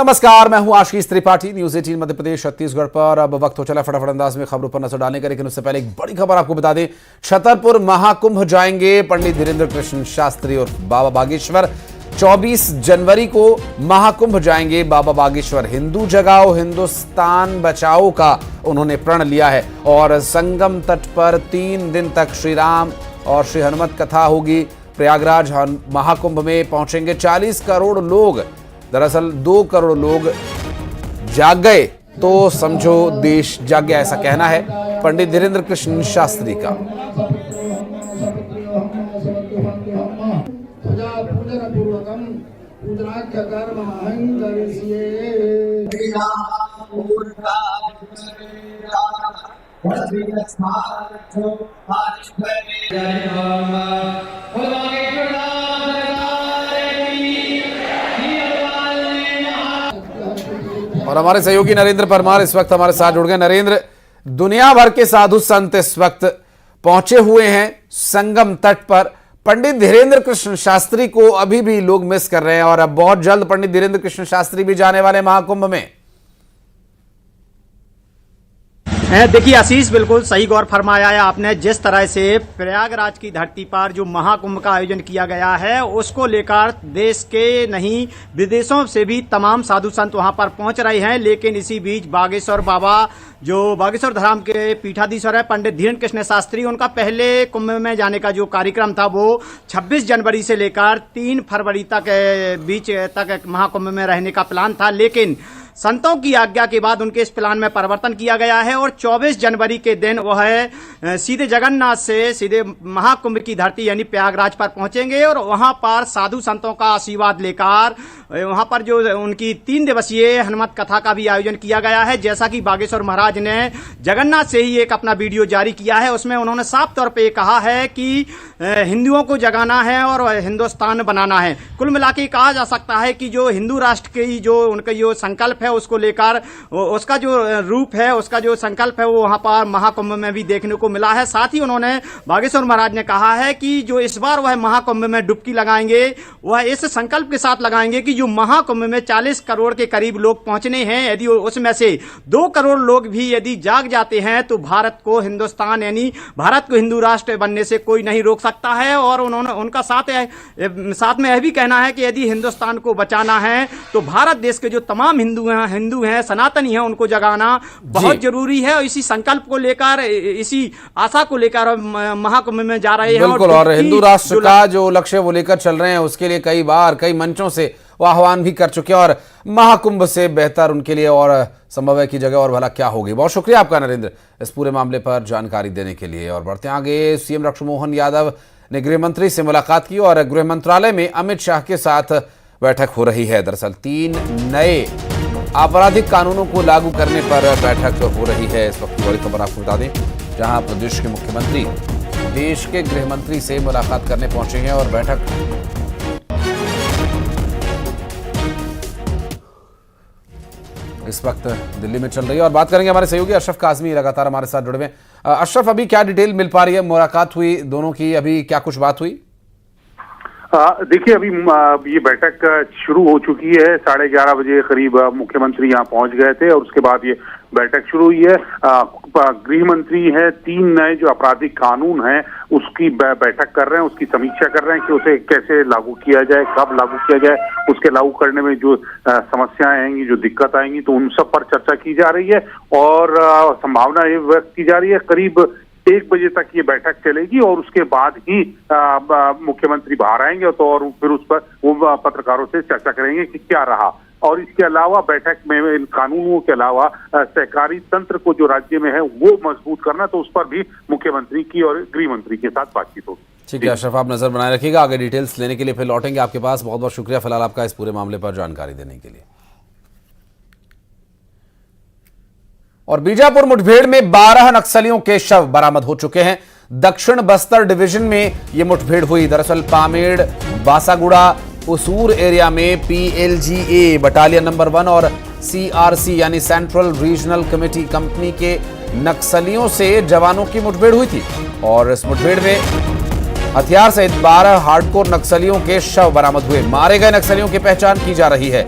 नमस्कार, मैं हूं आशीष त्रिपाठी। न्यूज 18 मध्य प्रदेश छत्तीसगढ़ पर अब वक्त हो चला फटाफट अंदाज में खबरों पर नजर डालने का, लेकिन उससे पहले एक बड़ी खबर आपको बता दें। छतरपुर महाकुंभ जाएंगे पंडित धीरेन्द्र कृष्ण शास्त्री और बाबा बागेश्वर। 24 जनवरी को महाकुंभ जाएंगे बाबा बागेश्वर। हिंदू जगाओ हिंदुस्तान बचाओ का उन्होंने प्रण लिया है और संगम तट पर 3 दिन तक श्री राम और श्री हनुमत कथा होगी। प्रयागराज महाकुंभ में पहुंचेंगे 40 करोड़ लोग। दरअसल 2 करोड़ लोग जाग गए तो समझो देश जाग गया, ऐसा कहना है पंडित धीरेन्द्र कृष्ण शास्त्री का। और हमारे सहयोगी नरेंद्र परमार इस वक्त हमारे साथ जुड़ गए। नरेंद्र, दुनिया भर के साधु संत इस वक्त पहुंचे हुए हैं संगम तट पर। पंडित धीरेन्द्र कृष्ण शास्त्री को अभी भी लोग मिस कर रहे हैं और अब बहुत जल्द पंडित धीरेन्द्र कृष्ण शास्त्री भी जाने वाले महाकुंभ में। देखिए आशीष, बिल्कुल सही गौर फरमाया है आपने। जिस तरह से प्रयागराज की धरती पर जो महाकुंभ का आयोजन किया गया है, उसको लेकर देश के नहीं विदेशों से भी तमाम साधु संत वहां पर पहुंच रहे हैं। लेकिन इसी बीच बागेश्वर बाबा, जो बागेश्वर धाम के पीठाधीश्वर है पंडित धीरेन्द्र कृष्ण शास्त्री, उनका पहले कुंभ में जाने का जो कार्यक्रम था वो 26 जनवरी से लेकर 3 फरवरी तक बीच तक महाकुंभ में रहने का प्लान था। लेकिन संतों की आज्ञा के बाद उनके इस प्लान में परिवर्तन किया गया है और 24 जनवरी के दिन वह सीधे जगन्नाथ से सीधे महाकुंभ की धरती यानी प्रयागराज पर पहुंचेंगे और वहां पर साधु संतों का आशीर्वाद लेकर वहां पर जो उनकी 3 दिवसीय हनुमत कथा का भी आयोजन किया गया है। जैसा कि बागेश्वर महाराज ने जगन्नाथ से ही एक अपना वीडियो जारी किया है, उसमें उन्होंने साफ तौर पर कहा है कि हिंदुओं को जगाना है और हिंदुस्तान बनाना है। कुल मिला के कहा जा सकता है कि जो हिंदू राष्ट्र की जो उनका जो संकल्प है उसको लेकर उसका जो रूप है, उसका जो संकल्प है वो वहां पर महाकुंभ में भी देखने को मिला है। साथ ही उन्होंने बागेश्वर महाराज ने कहा है कि जो इस बार वह महाकुंभ में डुबकी लगाएंगे वह इस संकल्प के साथ लगाएंगे कि जो महाकुंभ में 40 करोड़ के करीब लोग पहुंचने हैं, यदि उसमें से 2 करोड़ लोग भी यदि जाग जाते हैं तो भारत को हिंदुस्तान यानी भारत को हिंदू राष्ट्र बनने से कोई नहीं रोक सकता है। और उन्होंने उनका साथ में यह भी कहना है कि यदि हिंदुस्तान को बचाना है तो भारत देश के जो तमाम हिंदू हैं, सनातनी हैं, उनको जगाना बहुत जरूरी है। और इसी संकल्प को लेकर, इसी आशा को लेकर महाकुंभ में जा रहे हैं। बिल्कुल, और हिंदू राष्ट्र का जो लक्ष्य वो लेकर चल रहे हैं, उसके लिए कई बार कई मंचों से वो आह्वान भी कर चुके हैं और महाकुंभ से बेहतर उनके लिए और संभव है की जगह और भला क्या होगी। बहुत शुक्रिया आपका नरेंद्र इस पूरे मामले पर जानकारी देने के लिए। और बढ़ते आगे, सीएम लक्ष्मण यादव ने गृह मंत्री से मुलाकात की और गृह मंत्रालय में अमित शाह के साथ बैठक हो रही है। दरअसल 3 नए आपराधिक कानूनों को लागू करने पर बैठक हो रही है। इस वक्त की बड़ी खबर आपको बता दें, जहां प्रदेश के मुख्यमंत्री देश के गृह मंत्री से मुलाकात करने पहुंचे हैं और बैठक इस वक्त दिल्ली में चल रही है। और बात करेंगे हमारे सहयोगी अशरफ काज़मी, लगातार हमारे साथ जुड़े हुए। अशरफ, अभी क्या डिटेल मिल पा रही है? मुलाकात हुई दोनों की, अभी क्या कुछ बात हुई? देखिए, अभी ये बैठक शुरू हो चुकी है। 11:30 बजे करीब मुख्यमंत्री यहाँ पहुंच गए थे और उसके बाद ये बैठक शुरू हुई है। गृह मंत्री है, 3 नए जो आपराधिक कानून हैं उसकी बैठक कर रहे हैं, उसकी समीक्षा कर रहे हैं कि उसे कैसे लागू किया जाए, कब लागू किया जाए, उसके लागू करने में जो समस्याएं आएंगी, जो दिक्कत आएंगी, तो उन सब पर चर्चा की जा रही है। और संभावना ये व्यक्त की जा रही है करीब 1 बजे तक ये बैठक चलेगी और उसके बाद ही मुख्यमंत्री बाहर आएंगे तो और फिर उस पर वो पत्रकारों से चर्चा करेंगे कि क्या रहा। और इसके अलावा बैठक में इन कानूनों के अलावा सहकारी तंत्र को जो राज्य में है वो मजबूत करना, तो उस पर भी मुख्यमंत्री की और गृह मंत्री के साथ बातचीत होगी। ठीक है अशरफ, आप नजर बनाए रखिएगा, आगे डिटेल्स लेने के लिए फिर लौटेंगे आपके पास। बहुत बहुत शुक्रिया फिलहाल आपका इस पूरे मामले पर जानकारी देने के लिए। और बीजापुर मुठभेड़ में 12 नक्सलियों के शव बरामद हो चुके हैं। दक्षिण बस्तर डिवीजन में यह मुठभेड़ हुई। दरअसल पामेड़ बासागुड़ा उसूर एरिया में PLGA बटालियन नंबर 1 और CRC यानी सेंट्रल रीजनल कमेटी कंपनी के नक्सलियों से जवानों की मुठभेड़ हुई थी और इस मुठभेड़ में हथियार सहित 12 हार्डकोर नक्सलियों के शव बरामद हुए। मारे गए नक्सलियों की पहचान की जा रही है।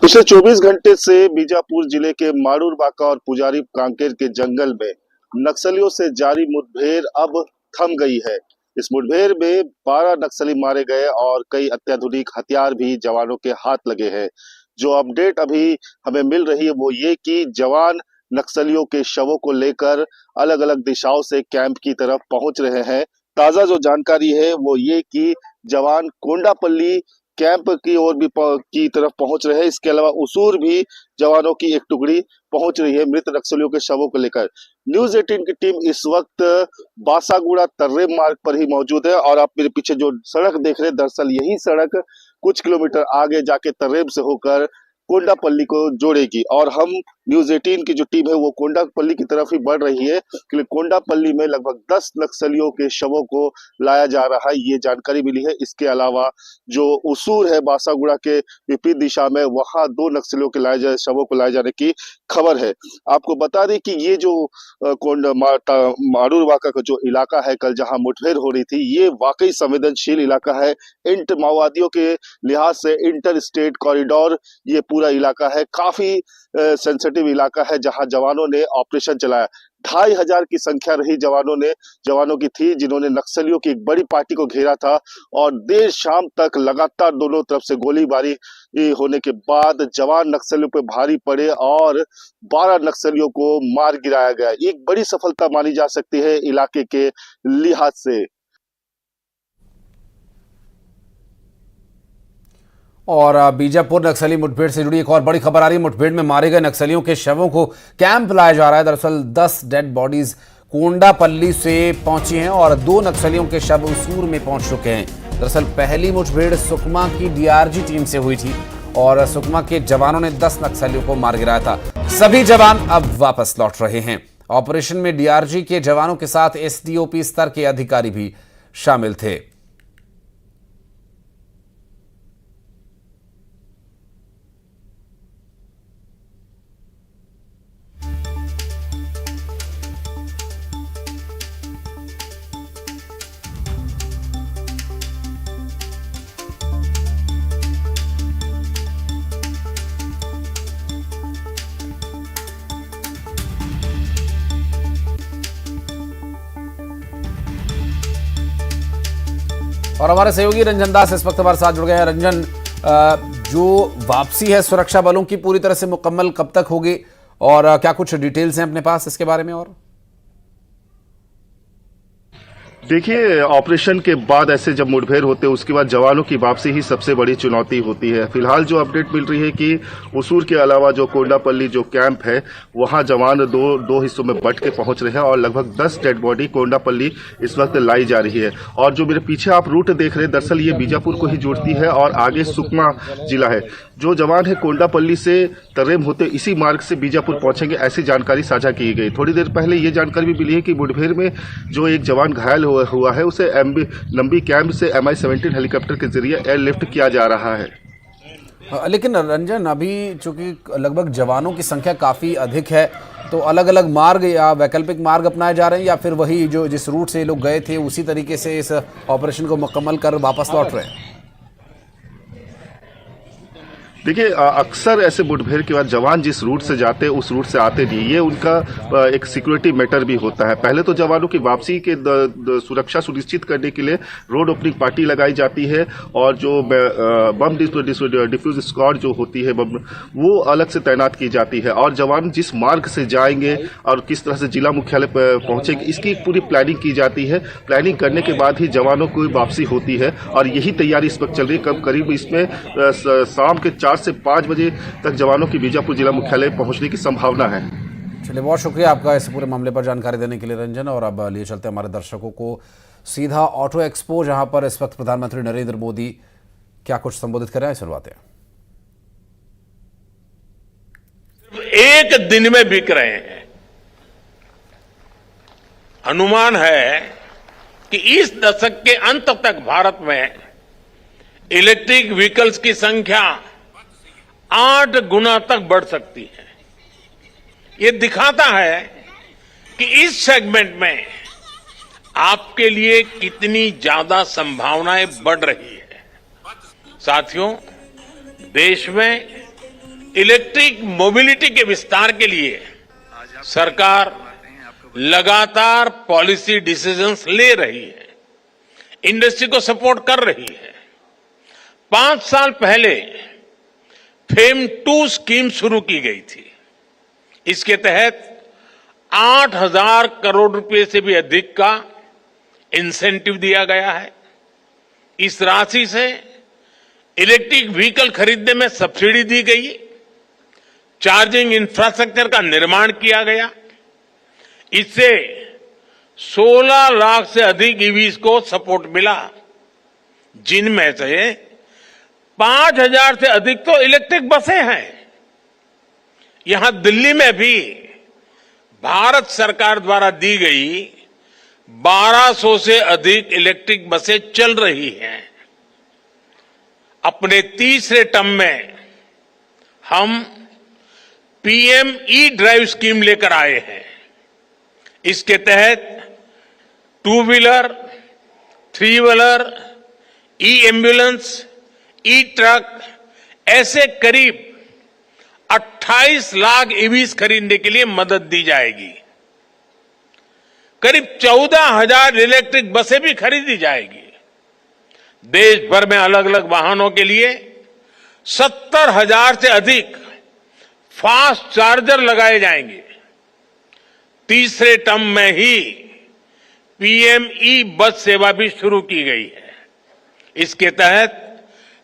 पिछले 24 घंटे से बीजापुर जिले के मारूर बाका और पुजारी कांकेर के जंगल में नक्सलियों से जारी मुठभेड़ अब थम गई है। इस मुठभेड़ में 12 नक्सली मारे गए और कई अत्याधुनिक हथियार भी जवानों के हाथ लगे हैं। जो अपडेट अभी हमें मिल रही है वो ये कि जवान नक्सलियों के शवों को लेकर अलग अलग दिशाओं से कैंप की तरफ पहुंच रहे हैं। ताजा जो जानकारी है वो ये कि जवान कोंडापल्ली कैंप की ओर भी की तरफ पहुंच रहे हैं। इसके अलावा उसूर भी जवानों की एक टुकड़ी पहुंच रही है मृत नक्सलियों के शवों को लेकर। न्यूज 18 की टीम इस वक्त बासागुड़ा तर्रेम मार्ग पर ही मौजूद है और आप मेरे पीछे जो सड़क देख रहे हैं दरअसल यही सड़क कुछ किलोमीटर आगे जाके तर्रेम से होकर कोंडापल्ली को जोड़ेगी और हम न्यूज 18 की जो टीम है वो कोंडापल्ली की तरफ ही बढ़ रही है कि कोंडापल्ली में लगभग 10 नक्सलियों के शवों को लाया जा रहा है, ये जानकारी मिली है। इसके अलावा जो उसूर है बासागुड़ा के विपरीत दिशा में वहां 2 नक्सलियों के शवों को लाए जाने की खबर है। आपको बता दें कि ये जो मारूर वाका का जो इलाका है कल जहां मुठभेड़ हो रही थी ये वाकई संवेदनशील इलाका है। माओवादियों के लिहाज से इंटर स्टेट कॉरिडोर ये पूरा इलाका है, काफी सेंसिटिव इलाका है जहां जवानों ने ऑपरेशन चलाया। 2500 की संख्या रही जवानों की थी जिन्होंने नक्सलियों की एक बड़ी पार्टी को घेरा था और देर शाम तक लगातार दोनों तरफ से गोलीबारी होने के बाद जवान नक्सलियों पर भारी पड़े और 12 नक्सलियों को मार गिराया गया। एक बड़ी सफलता मानी जा सकती है इलाके के लिहाज से। और बीजापुर नक्सली मुठभेड़ से जुड़ी एक और बड़ी खबर आ रही है। मुठभेड़ में मारे गए नक्सलियों के शवों को कैंप लाया जा रहा है। दरअसल 10 डेड बॉडीज कोंडापल्ली से पहुंची हैं और 2 नक्सलियों के शव उसूर में पहुंच चुके हैं। दरअसल पहली मुठभेड़ सुकमा की डीआरजी टीम से हुई थी और सुकमा के जवानों ने 10 नक्सलियों को मार गिराया था। सभी जवान अब वापस लौट रहे हैं। ऑपरेशन में डीआरजी के जवानों के साथ एसडीओपी स्तर के अधिकारी भी शामिल थे। और हमारे सहयोगी रंजन दास इस वक्त हमारे साथ जुड़ गए हैं। रंजन, जो वापसी है सुरक्षा बलों की पूरी तरह से मुकम्मल कब तक होगी और क्या कुछ डिटेल्स हैं अपने पास इसके बारे में? और देखिए, ऑपरेशन के बाद ऐसे जब मुठभेड़ होते हैं उसके बाद जवानों की वापसी ही सबसे बड़ी चुनौती होती है। फिलहाल जो अपडेट मिल रही है कि उसूर के अलावा जो कोंडापल्ली जो कैंप है वहां जवान दो हिस्सों में बंट के पहुंच रहे हैं और लगभग 10 डेड बॉडी कोंडापल्ली इस वक्त लाई जा रही है। और जो मेरे पीछे आप रूट देख रहे हैं दरअसल ये बीजापुर को ही जोड़ती है और आगे सुकमा जिला है। जो जवान है कोंडापल्ली से तर्रेम होते इसी मार्ग से बीजापुर पहुंचेंगे, ऐसी जानकारी साझा की गई। थोड़ी देर पहले ये जानकारी भी मिली है कि मुठभेड़ में जो एक जवान घायल हुआ है उसे लंबी कैंप से MI-17 हेलीकॉप्टर के जरिए एयरलिफ्ट किया जा रहा है। लेकिन रंजन, अभी चूंकि लगभग जवानों की संख्या काफी अधिक है तो अलग अलग मार्ग या वैकल्पिक मार्ग अपनाए जा रहे हैं या फिर वही जो जिस रूट से लोग गए थे उसी तरीके से इस ऑपरेशन को मुकम्मल कर वापस लौट रहे हैं? देखिए, अक्सर ऐसे मुठभेड़ के बाद जवान जिस रूट से जाते हैं उस रूट से आते नहीं, ये उनका एक सिक्योरिटी मैटर भी होता है। पहले तो जवानों की वापसी के सुरक्षा सुनिश्चित करने के लिए रोड ओपनिंग पार्टी लगाई जाती है और जो बम डिफ्यूज स्क्वाड जो होती है वो अलग से तैनात की जाती है और जवान जिस मार्ग से जाएंगे और किस तरह से जिला मुख्यालय पहुंचेंगे इसकी एक पूरी प्लानिंग की जाती है। प्लानिंग करने के बाद ही जवानों की वापसी होती है और यही तैयारी इस वक्त चल रही है। करीब इसमें शाम के 4 से 5 बजे तक जवानों की बीजापुर जिला मुख्यालय पहुंचने की संभावना है। चलिए, बहुत शुक्रिया आपका इस पूरे मामले पर जानकारी देने के लिए रंजन। और अब लिए चलते हैं हमारे दर्शकों को सीधा ऑटो एक्सपो, जहां पर इस वक्त प्रधानमंत्री नरेंद्र मोदी क्या कुछ संबोधित कर रहे हैं, सुनवाते हैं। एक दिन में बिक रहे हैं। अनुमान है कि इस दशक के अंत तक भारत में इलेक्ट्रिक व्हीकल्स की संख्या 8 गुना तक बढ़ सकती है। ये दिखाता है कि इस सेगमेंट में आपके लिए कितनी ज्यादा संभावनाएं बढ़ रही है। साथियों, देश में इलेक्ट्रिक मोबिलिटी के विस्तार के लिए सरकार लगातार पॉलिसी डिसीजंस ले रही है, इंडस्ट्री को सपोर्ट कर रही है। 5 साल पहले फेम 2 स्कीम शुरू की गई थी। इसके तहत 8,000 करोड़ रुपए से भी अधिक का इंसेंटिव दिया गया है। इस राशि से इलेक्ट्रिक व्हीकल खरीदने में सब्सिडी दी गई, चार्जिंग इंफ्रास्ट्रक्चर का निर्माण किया गया। इससे 16 लाख से अधिक ईवीज को सपोर्ट मिला, जिनमें से 5,000 से अधिक तो इलेक्ट्रिक बसें हैं। यहां दिल्ली में भी भारत सरकार द्वारा दी गई 1200 से अधिक इलेक्ट्रिक बसें चल रही हैं। अपने तीसरे टर्म में हम पीएम ई ड्राइव स्कीम लेकर आए हैं। इसके तहत 2 व्हीलर, 3 व्हीलर, ई एम्बुलेंस, ई ट्रक ऐसे करीब 28 लाख ईवीज खरीदने के लिए मदद दी जाएगी। करीब 14,000 इलेक्ट्रिक बसें भी खरीदी जाएगी। देश भर में अलग अलग वाहनों के लिए 70,000 से अधिक फास्ट चार्जर लगाए जाएंगे। तीसरे टर्म में ही पीएम ई बस सेवा भी शुरू की गई है। इसके तहत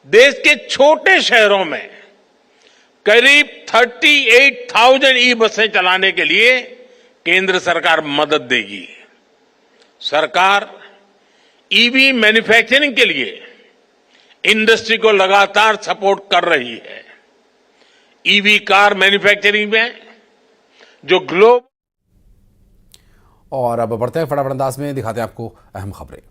देश के छोटे शहरों में करीब 38,000 ई बसें चलाने के लिए केंद्र सरकार मदद देगी। सरकार ईवी मैन्युफैक्चरिंग के लिए इंडस्ट्री को लगातार सपोर्ट कर रही है। ईवी कार मैन्युफैक्चरिंग में जो और अब बढ़ते हैं फटाफट अंदाज में दिखाते हैं आपको अहम खबरें।